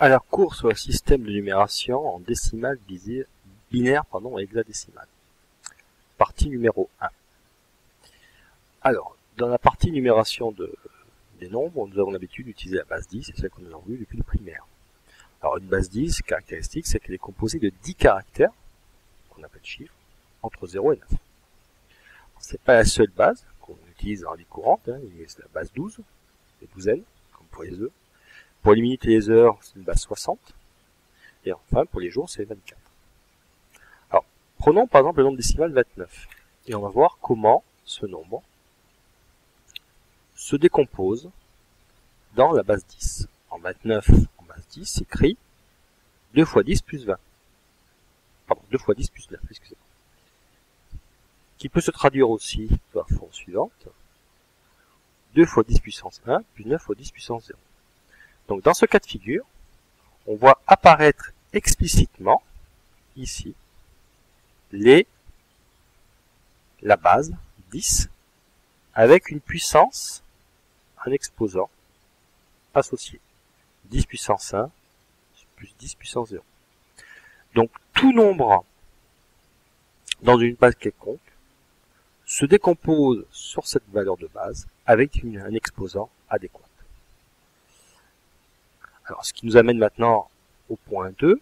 Alors, cours sur le système de numération en décimale binaire et hexadécimale. Partie numéro 1. Alors, dans la partie numération des nombres, nous avons l'habitude d'utiliser la base 10, c'est celle que nous avons vue depuis le primaire. Alors, une base 10, caractéristique, c'est qu'elle est composée de 10 caractères, qu'on appelle chiffres, entre 0 et 9. C'est pas la seule base qu'on utilise dans la vie courante, c'est la base 12, les douzaines, comme pour les œufs. Pour les minutes et les heures, c'est une base 60. Et enfin, pour les jours, c'est 24. Alors, prenons par exemple le nombre décimal 29. Et on va voir comment ce nombre se décompose dans la base 10. En 29, en base 10, s'écrit 2 fois 10 plus 20. Pardon, 2 fois 10 plus 9, excusez-moi. Qui peut se traduire aussi de la forme suivante. 2 fois 10 puissance 1 plus 9 fois 10 puissance 0. Donc dans ce cas de figure, on voit apparaître explicitement ici la base 10 avec une puissance, un exposant associé. 10 puissance 1 plus 10 puissance 0. Donc tout nombre dans une base quelconque se décompose sur cette valeur de base avec un exposant adéquat. Alors, ce qui nous amène maintenant au point 2,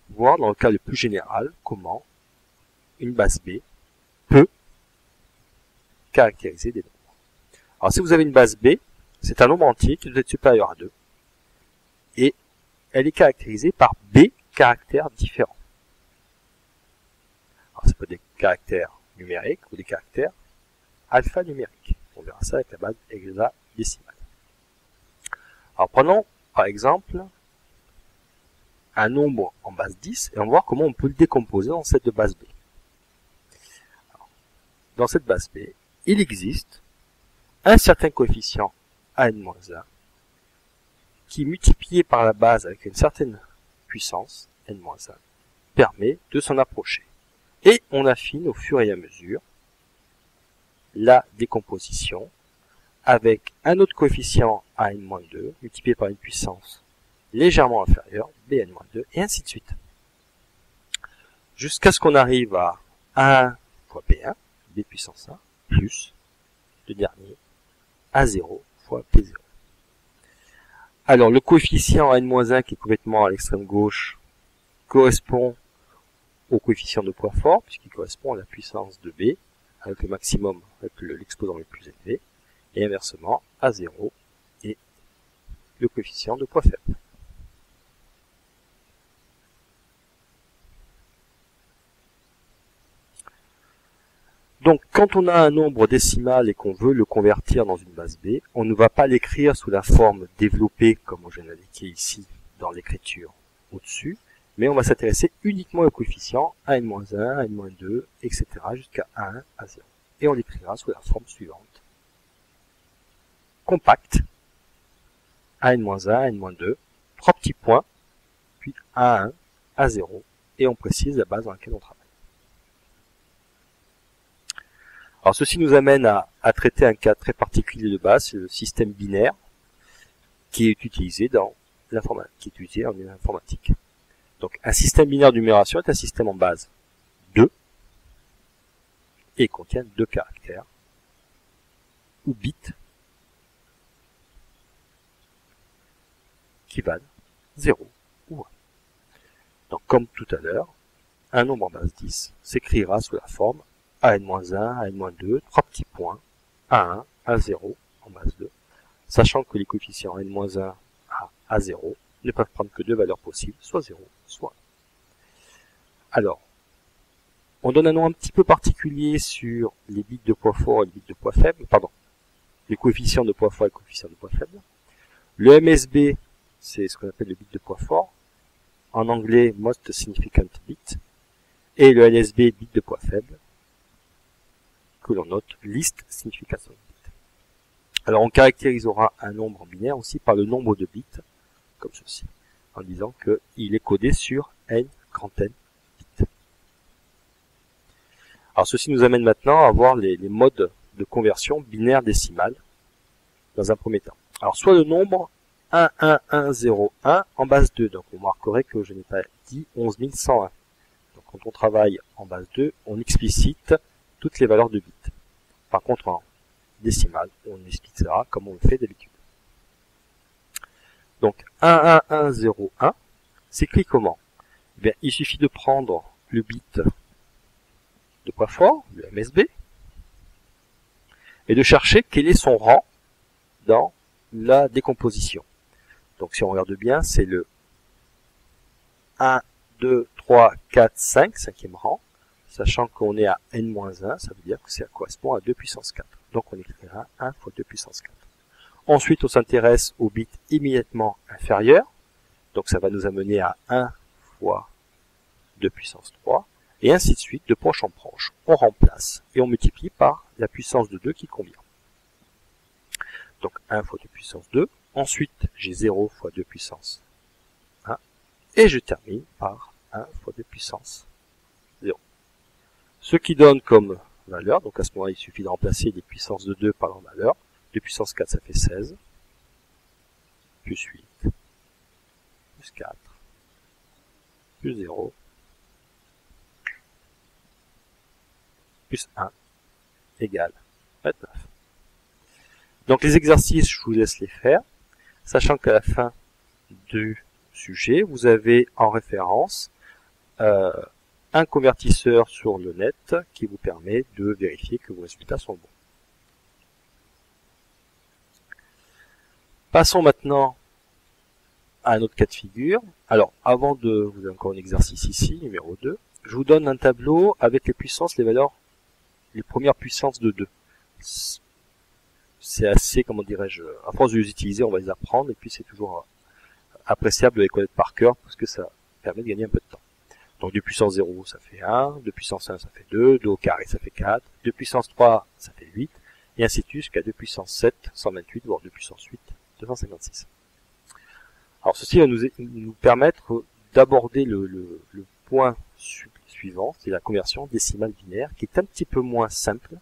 voir dans le cas le plus général comment une base B peut caractériser des nombres. Alors, si vous avez une base B, c'est un nombre entier qui doit être supérieur à 2. Et elle est caractérisée par B caractères différents. Alors, ça peut être des caractères numériques ou des caractères alphanumériques. On verra ça avec la base hexadécimale. Alors, prenons par exemple un nombre en base 10 et on va voir comment on peut le décomposer dans cette base B. Alors, dans cette base B, il existe un certain coefficient n-1 qui, multiplié par la base avec une certaine puissance, n-1, permet de s'en approcher. Et on affine au fur et à mesure la décomposition avec un autre coefficient an-2 multiplié par une puissance légèrement inférieure, bn-2, et ainsi de suite. Jusqu'à ce qu'on arrive à 1 fois b1, b puissance 1, plus le dernier, a0 fois p0. Alors le coefficient n-1 qui est complètement à l'extrême gauche correspond au coefficient de poids fort, puisqu'il correspond à la puissance de b, avec le maximum, avec l'exposant le plus élevé, et inversement, A0 est le coefficient de poids faible. Donc, quand on a un nombre décimal et qu'on veut le convertir dans une base B, on ne va pas l'écrire sous la forme développée, comme je l'ai indiqué ici dans l'écriture au-dessus, mais on va s'intéresser uniquement au coefficient an-1, n-2, etc. jusqu'à 1, A0. Et on l'écrira sous la forme suivante. Compact, an-1, n-2, 3 petits points, puis A1, A0, et on précise la base dans laquelle on travaille. Alors ceci nous amène à traiter un cas très particulier de base, c'est le système binaire, qui est utilisé en informatique. Donc un système binaire de numération est un système en base 2, et contient 2 caractères, ou bits, qui valent 0 ou 1. Donc comme tout à l'heure, un nombre en base 10 s'écrira sous la forme an-1, an-2, 3 petits points, A1, A0 en base 2, sachant que les coefficients n-1 à A0 ne peuvent prendre que 2 valeurs possibles, soit 0, soit 1. Alors, on donne un nom un petit peu particulier sur les bits de poids fort et les bits de poids faible, les coefficients de poids fort et les coefficients de poids faible. Le MSB, c'est ce qu'on appelle le bit de poids fort, en anglais Most Significant Bit, et le LSB, bit de poids faible, que l'on note Least Significant Bit. Alors on caractérisera un nombre en binaire aussi par le nombre de bits, comme ceci, en disant qu'il est codé sur n grand N bits. Alors ceci nous amène maintenant à voir les modes de conversion binaire décimale dans un premier temps. Alors soit le nombre 11101 en base 2. Donc on marquerait que je n'ai pas dit 11101. Donc quand on travaille en base 2, on explicite toutes les valeurs de bits. Par contre en décimale, on expliquera comme on le fait d'habitude. Donc 11101 s'écrit comment? Eh bien, il suffit de prendre le bit de poids fort, le MSB, et de chercher quel est son rang dans la décomposition. Donc si on regarde bien, c'est le 1, 2, 3, 4, 5, cinquième rang, sachant qu'on est à n-1, ça veut dire que ça correspond à 2 puissance 4. Donc on écrira 1 fois 2 puissance 4. Ensuite, on s'intéresse au bit immédiatement inférieur, donc ça va nous amener à 1 fois 2 puissance 3, et ainsi de suite, de proche en proche. On remplace et on multiplie par la puissance de 2 qui convient. Donc 1 fois 2 puissance 2. Ensuite, j'ai 0 fois 2 puissance 1. Et je termine par 1 fois 2 puissance 0. Ce qui donne comme valeur, donc à ce moment-là, il suffit de remplacer les puissances de 2 par leur valeur. 2 puissance 4, ça fait 16. Plus 8. Plus 4. Plus 0. Plus 1 égale 29. Donc les exercices, je vous laisse les faire, sachant qu'à la fin du sujet, vous avez en référence un convertisseur sur le net qui vous permet de vérifier que vos résultats sont bons. Passons maintenant à un autre cas de figure. Alors, avant de, vous avez encore un exercice ici, numéro 2, je vous donne un tableau avec les puissances, les valeurs, les premières puissances de 2. C'est assez, comment dirais-je, à force de les utiliser, on va les apprendre, et puis c'est toujours appréciable de les connaître par cœur, parce que ça permet de gagner un peu de temps. Donc 2 puissance 0, ça fait 1, 2 puissance 1, ça fait 2, 2 au carré, ça fait 4, 2 puissance 3, ça fait 8, et ainsi de suite jusqu'à 2 puissance 7, 128, voire 2 puissance 8, 256. Alors ceci va nous permettre d'aborder le point suivant, c'est la conversion décimale binaire, qui est un petit peu moins simple.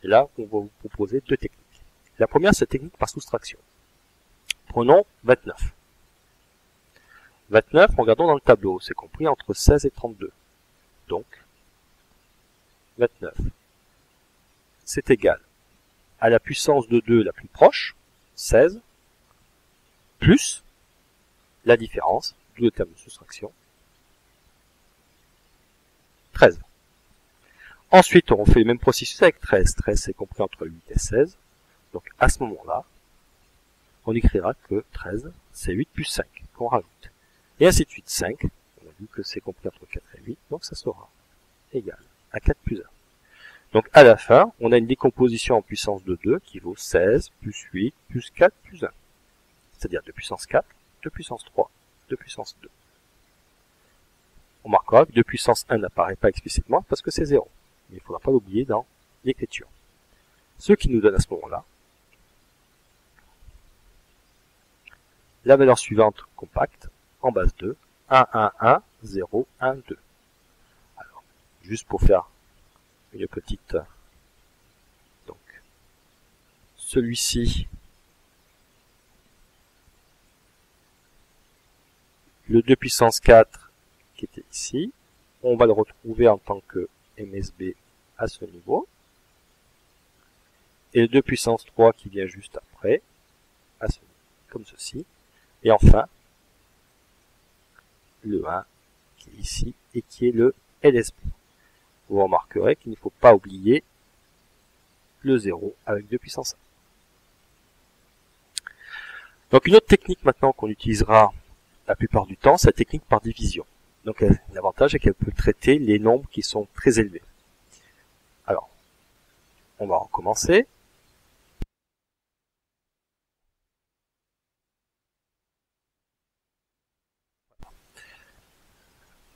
Et là, on va vous proposer deux techniques. La première, c'est la technique par soustraction. Prenons 29. 29, regardons dans le tableau, c'est compris entre 16 et 32. Donc, 29, c'est égal à la puissance de 2 la plus proche, 16, plus la différence, d'où le terme de soustraction, 13. Ensuite, on fait le même processus avec 13. 13, c'est compris entre 8 et 16. Donc, à ce moment-là, on écrira que 13, c'est 8 plus 5 qu'on rajoute. Et ainsi de suite, 5, on a vu que c'est compris entre 4 et 8, donc ça sera égal à 4 plus 1. Donc, à la fin, on a une décomposition en puissance de 2 qui vaut 16 plus 8 plus 4 plus 1. C'est-à-dire 2 puissance 4, 2 puissance 3, 2 puissance 2. On marquera que 2 puissance 1 n'apparaît pas explicitement parce que c'est 0. Mais il ne faudra pas l'oublier dans l'écriture. Ce qui nous donne à ce moment-là la valeur suivante compacte en base 2, 1, 1, 1, 0, 1, 2. Alors, juste pour faire une petite... Donc, celui-ci, le 2 puissance 4 qui était ici, on va le retrouver en tant que MSB à ce niveau. Et le 2 puissance 3 qui vient juste après, à ce niveau, comme ceci. Et enfin, le 1 qui est ici et qui est le LSB. Vous remarquerez qu'il ne faut pas oublier le 0 avec 2 puissance 1. Donc une autre technique maintenant qu'on utilisera la plupart du temps, c'est la technique par division. Donc l'avantage est qu'elle peut traiter les nombres qui sont très élevés. Alors, on va recommencer.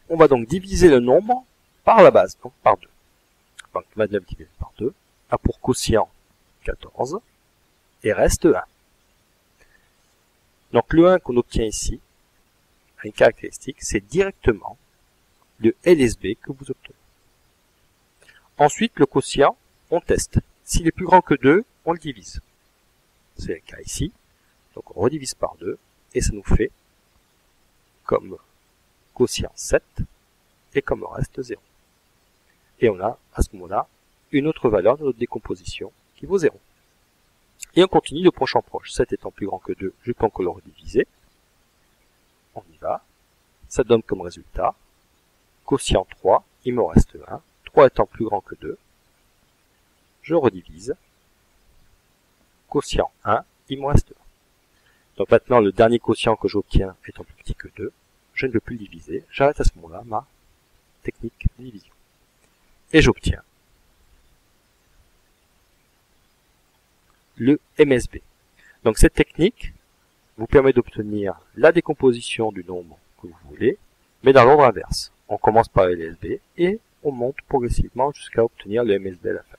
On va donc diviser le nombre par la base, donc par 2. Donc 29 divisé par 2 a pour quotient 14 et reste 1. Donc le 1 qu'on obtient ici a une caractéristique, c'est directement le LSB que vous obtenez. Ensuite, le quotient, on teste. S'il est plus grand que 2, on le divise. C'est le cas ici. Donc on redivise par 2 et ça nous fait comme quotient 7 et comme reste 0. Et on a à ce moment-là une autre valeur de notre décomposition qui vaut 0. Et on continue de proche en proche. 7 étant plus grand que 2, je peux encore le rediviser. On y va. Ça donne comme résultat quotient 3, il me reste 1. 3 étant plus grand que 2, je redivise. Quotient 1, il me reste 1. Donc maintenant, le dernier quotient que j'obtiens étant plus petit que 2, je ne peux plus le diviser. J'arrête à ce moment-là ma technique de division. Et j'obtiens le MSB. Donc cette technique vous permet d'obtenir la décomposition du nombre que vous voulez, mais dans l'ordre inverse. On commence par LSB et on monte progressivement jusqu'à obtenir le MSB à la fin.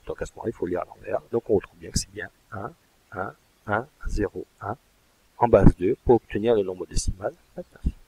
Donc à ce moment-là, il faut lire à l'envers. Donc on retrouve bien que c'est bien 1, 1, 1, 0, 1 en base 2 pour obtenir le nombre décimal 29.